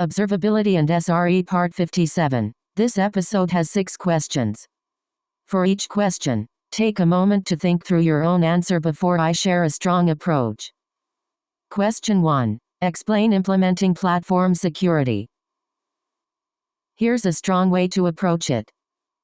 Observability and SRE Part 57. This episode has 6 questions. For each question, take a moment to think through your own answer before I share a strong approach. Question 1. Explain implementing platform security. Here's a strong way to approach it.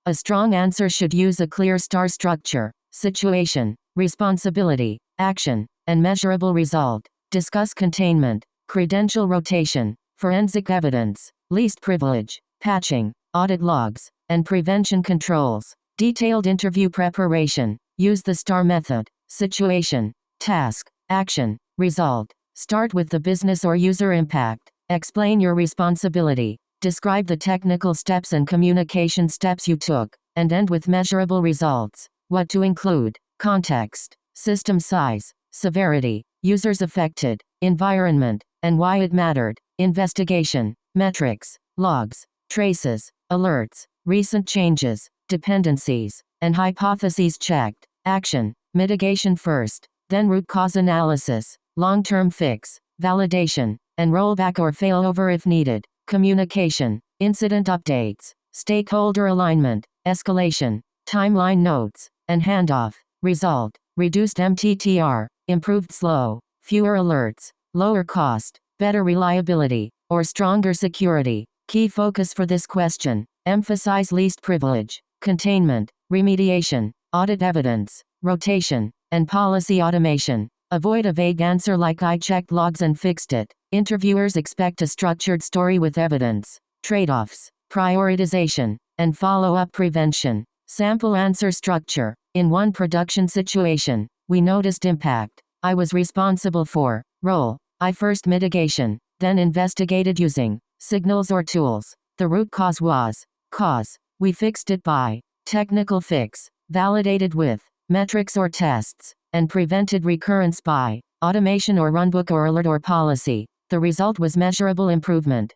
A strong answer should use a clear star structure: situation, responsibility, action, and measurable result. Discuss containment, credential rotation, forensic evidence, least privilege, patching, audit logs, and prevention controls. Detailed interview preparation. Use the STAR method: situation, task, action, result. Start with the business or user impact. Explain your responsibility. Describe the technical steps and communication steps you took, and end with measurable results. What to include: context, system size, severity, users affected, environment, and why it mattered. Investigation, metrics, logs, traces, alerts, recent changes, dependencies, and hypotheses checked. Action, mitigation first, then root cause analysis, long-term fix, validation, and rollback or failover if needed. Communication, incident updates, stakeholder alignment, escalation, timeline notes, and handoff. Result, reduced MTTR, improved slow, fewer alerts, lower cost, better reliability, or stronger security. Key focus for this question: emphasize least privilege, containment, remediation, audit evidence, rotation, and policy automation. Avoid a vague answer like "I checked logs and fixed it." Interviewers expect a structured story with evidence, trade-offs, prioritization, and follow-up prevention. Sample answer structure. In one production situation, we noticed impact. I was responsible for. Role: I first mitigation, then investigated using signals or tools. The root cause was. Cause: we fixed it by. Technical fix: validated with metrics or tests, and prevented recurrence by automation or runbook or alert or policy. The result was measurable improvement.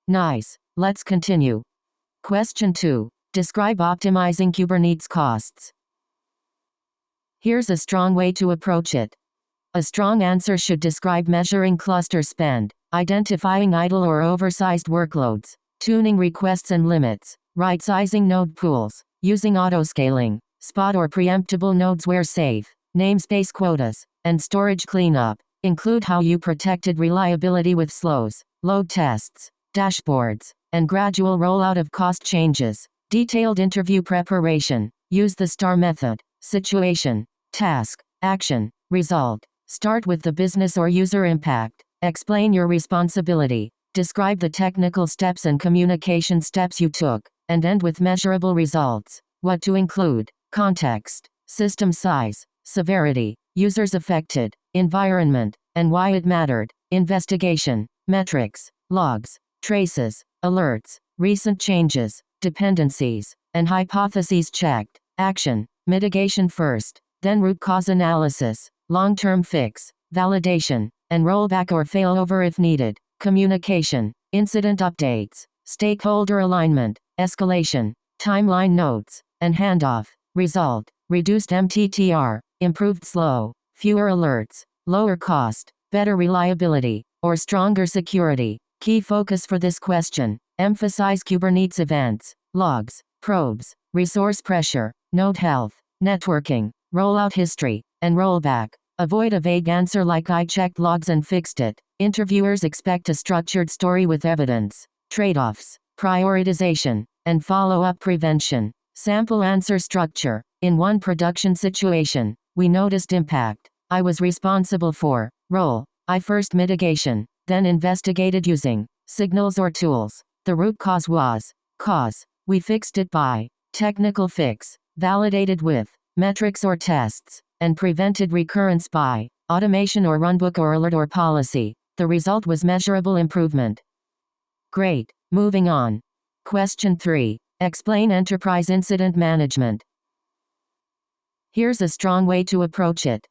Nice. Let's continue. Question 2. Describe optimizing Kubernetes costs. Here's a strong way to approach it. A strong answer should describe measuring cluster spend, identifying idle or oversized workloads, tuning requests and limits, right-sizing node pools, using autoscaling, spot or preemptible nodes where safe, namespace quotas, and storage cleanup. Include how you protected reliability with slows, load tests, dashboards, and gradual rollout of cost changes. Detailed interview preparation. Use the STAR method: situation, task, action, result. Start with the business or user impact. Explain your responsibility. Describe the technical steps and communication steps you took, and end with measurable results. What to include: context, system size, severity, users affected, environment, and why it mattered. Investigation, metrics, logs, traces, alerts, recent changes, dependencies, and hypotheses checked. Action, mitigation first, then root cause analysis, long-term fix, validation, and rollback or failover if needed. Communication, incident updates, stakeholder alignment, escalation, timeline notes, and handoff. Result, reduced MTTR, improved slow, fewer alerts, lower cost, better reliability, or stronger security. Key focus for this question: emphasize Kubernetes events, logs, probes, resource pressure, node health, networking, rollout history, and rollback. Avoid a vague answer like "I checked logs and fixed it." Interviewers expect a structured story with evidence, trade-offs, prioritization, and follow-up prevention. Sample answer structure. In one production situation, we noticed impact. I was responsible for. Role: I first mitigation, then investigated using signals or tools. The root cause was. Cause: we fixed it by. Technical fix: validated with metrics or tests, and prevented recurrence by automation or runbook or alert or policy. The result was measurable improvement. Great. Moving on. Question 3. Explain enterprise incident management. Here's a strong way to approach it.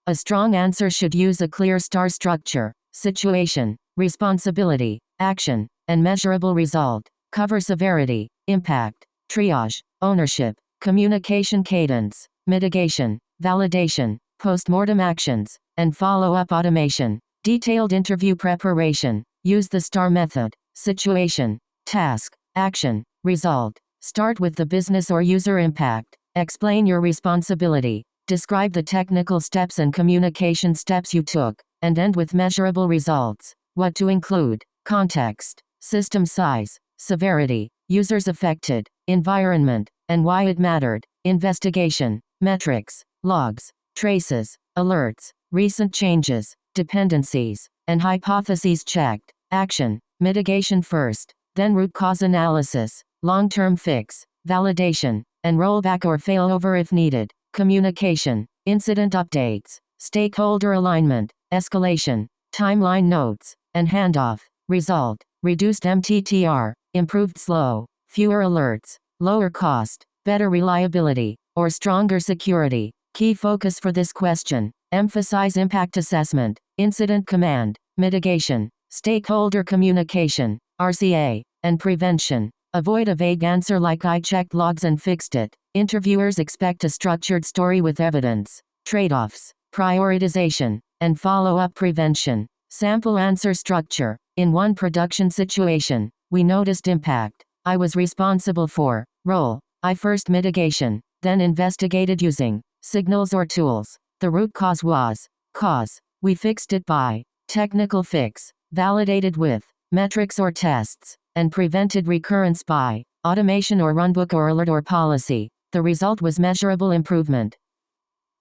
A strong answer should use a clear STAR structure: situation, responsibility, action, and measurable result. Cover severity, impact, triage, ownership, communication cadence, mitigation, validation, post-mortem actions, and follow-up automation. Detailed interview preparation. Use the STAR method: situation, task, action, result. Start with the business or user impact. Explain your responsibility. Describe the technical steps and communication steps you took, and end with measurable results. What to include: context, system size, severity, users affected, environment, and why it mattered, investigation, metrics, logs, traces, alerts, recent changes, dependencies, and hypotheses checked, action, mitigation first, then root cause analysis, long-term fix, validation, and rollback or failover if needed, communication, incident updates, stakeholder alignment, escalation, timeline notes, and handoff. Result: reduced MTTR, improved slow, fewer alerts, lower cost, better reliability, or stronger security. Key focus for this question: emphasize impact assessment, incident command, mitigation, stakeholder communication, RCA, and prevention. Avoid a vague answer like "I checked logs and fixed it." Interviewers expect a structured story with evidence. Trade-offs: prioritization, and follow-up prevention. Sample answer structure: in one production situation, we noticed impact. I was responsible for. Role: I first mitigation, then investigated using signals or tools. The root cause was. Cause: we fixed it by. Technical fix: validated with metrics or tests, and prevented recurrence by automation or runbook or alert or policy. The result was measurable improvement.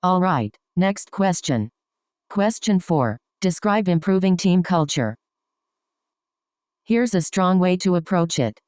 Alright, next question. Question 4. Describe improving team culture. Here's a strong way to approach it.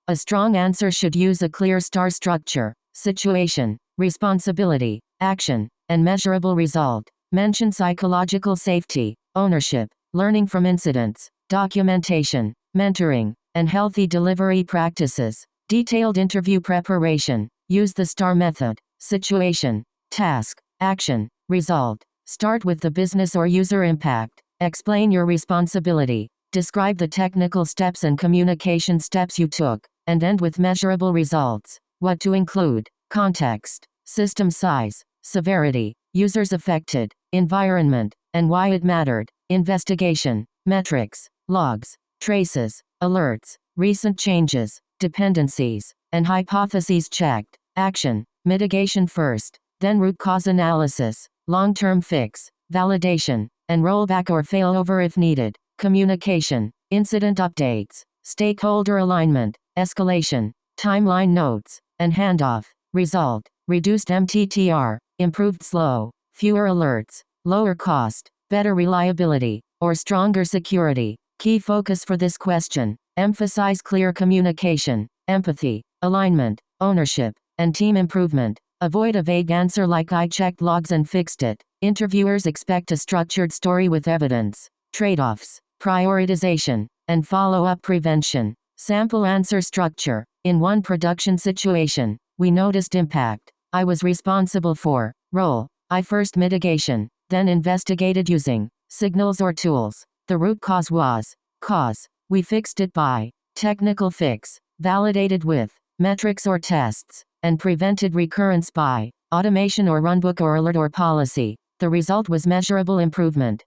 A strong answer should use a clear STAR structure: situation, responsibility, action, and measurable result. Mention psychological safety, ownership, learning from incidents, documentation, mentoring, and healthy delivery practices. Detailed interview preparation. Use the STAR method: situation, task, action, result. Start with the business or user impact. Explain your responsibility. Describe the technical steps and communication steps you took, and end with measurable results. What to include: context, system size, severity, users affected, environment, and why it mattered, investigation, metrics, logs, traces, alerts, recent changes, dependencies, and hypotheses checked, action, mitigation first, then root cause analysis, long-term fix, validation, and rollback or failover if needed, communication, incident updates, stakeholder alignment, escalation, timeline notes, and handoff. Result: reduced MTTR, improved slow, fewer alerts, lower cost, better reliability, or stronger security. Key focus for this question: emphasize clear communication, empathy, alignment, ownership, and team improvement. Avoid a vague answer like "I checked logs and fixed it." Interviewers expect a structured story with evidence. Trade-offs: prioritization, and follow-up prevention. Sample answer structure: in one production situation, we noticed impact. I was responsible for. Role: I first mitigation, then investigated using signals or tools. The root cause was. Cause: we fixed it by. Technical fix: validated with metrics or tests, and prevented recurrence by automation or runbook or alert or policy. The result was measurable improvement.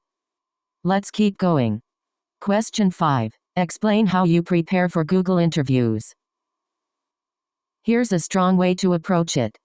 Let's keep going. Question 5. Explain how you prepare for Google interviews. Here's a strong way to approach it.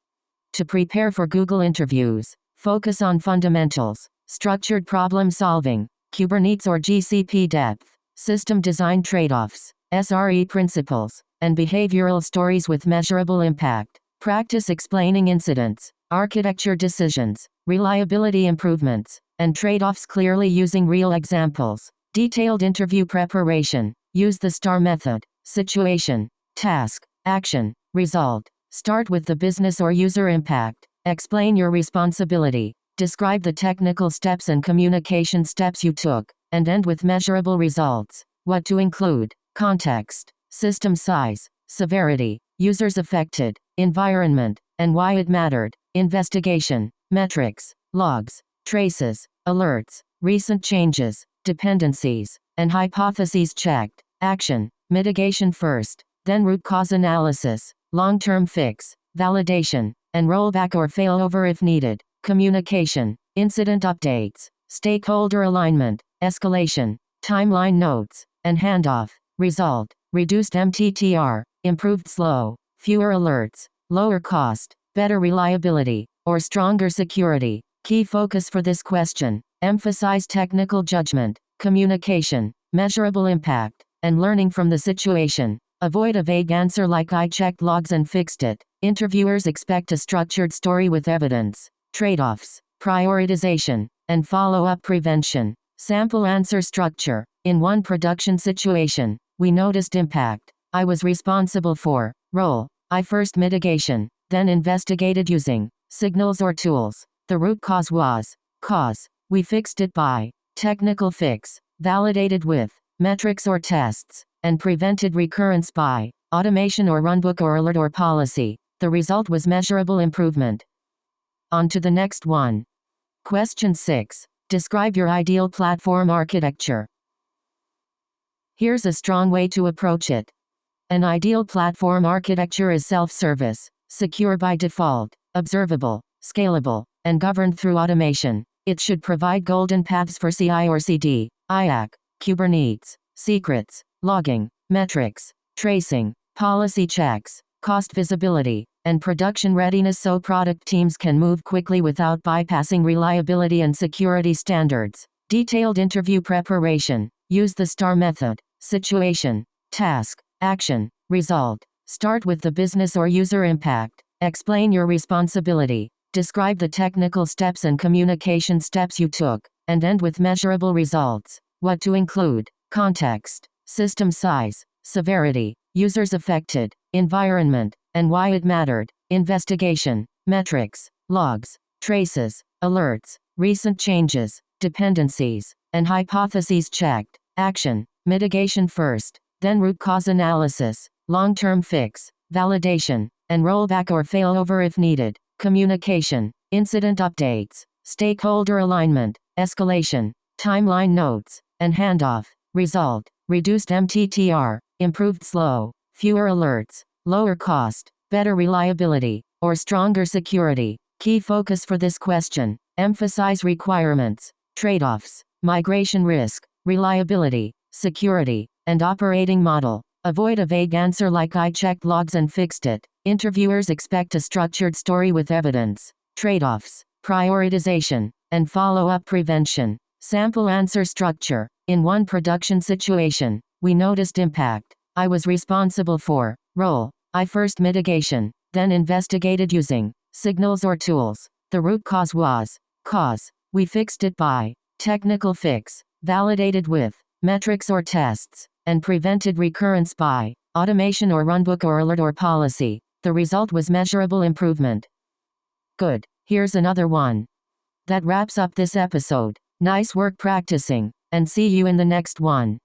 To prepare for Google interviews, focus on fundamentals: structured problem solving, Kubernetes or GCP depth, system design trade-offs, SRE principles, and behavioral stories with measurable impact. Practice explaining incidents, architecture decisions, reliability improvements, and trade-offs clearly using real examples. Detailed interview preparation. Use the STAR method: situation, task, action, result. Start with the business or user impact. Explain your responsibility. Describe the technical steps and communication steps you took, and end with measurable results. What to include: context, system size, severity, users affected, environment, and why it mattered, investigation, metrics, logs, traces, alerts, recent changes, dependencies, and hypotheses checked, action, mitigation first, then root cause analysis, long-term fix, validation, and rollback or failover if needed, communication, incident updates, stakeholder alignment, escalation, timeline notes, and handoff. Result: reduced MTTR, improved slow, fewer alerts, lower cost, better reliability, or stronger security. Key focus for this question: emphasize technical judgment, communication, measurable impact, and learning from the situation. Avoid a vague answer like "I checked logs and fixed it." Interviewers expect a structured story with evidence. Trade-offs: prioritization, and follow-up prevention. Sample answer structure: in one production situation, we noticed impact. I was responsible for. Role: I first mitigation, then investigated using signals or tools. The root cause was. Cause: we fixed it by. Technical fix: validated with metrics or tests, and prevented recurrence by automation or runbook or alert or policy. The result was measurable improvement. On to the next one. Question 6. Describe your ideal platform architecture. Here's a strong way to approach it. An ideal platform architecture is self-service, secure by default, observable, scalable, and governed through automation. It should provide golden paths for CI or CD, IAC, Kubernetes, secrets, logging, metrics, tracing, policy checks, cost visibility, and production readiness so product teams can move quickly without bypassing reliability and security standards. Detailed interview preparation. Use the STAR method: situation, task, action, result. Start with the business or user impact. Explain your responsibility. Describe the technical steps and communication steps you took, and end with measurable results. What to include: context, system size, severity, users affected, environment, and why it mattered, investigation, metrics, logs, traces, alerts, recent changes, dependencies, and hypotheses checked. Action, mitigation first, then root cause analysis, long-term fix, validation, and rollback or failover if needed. Communication, incident updates, stakeholder alignment, escalation, timeline notes, and handoff. Result: reduced MTTR, improved slow, fewer alerts, lower cost, better reliability, or stronger security. Key focus for this question: emphasize requirements, trade-offs, migration risk, reliability, security, and operating model. Avoid a vague answer like "I checked logs and fixed it." Interviewers expect a structured story with evidence. Trade-offs, prioritization, and follow-up prevention. Sample answer structure: in one production situation, we noticed impact. I was responsible for. Role: I first mitigation, then investigated using signals or tools. The root cause was. Cause: we fixed it by technical fix, validated with metrics or tests, and prevented recurrence by automation or runbook or alert or policy. The result was measurable improvement. Good. Here's another one. That wraps up this episode. Nice work practicing, and see you in the next one.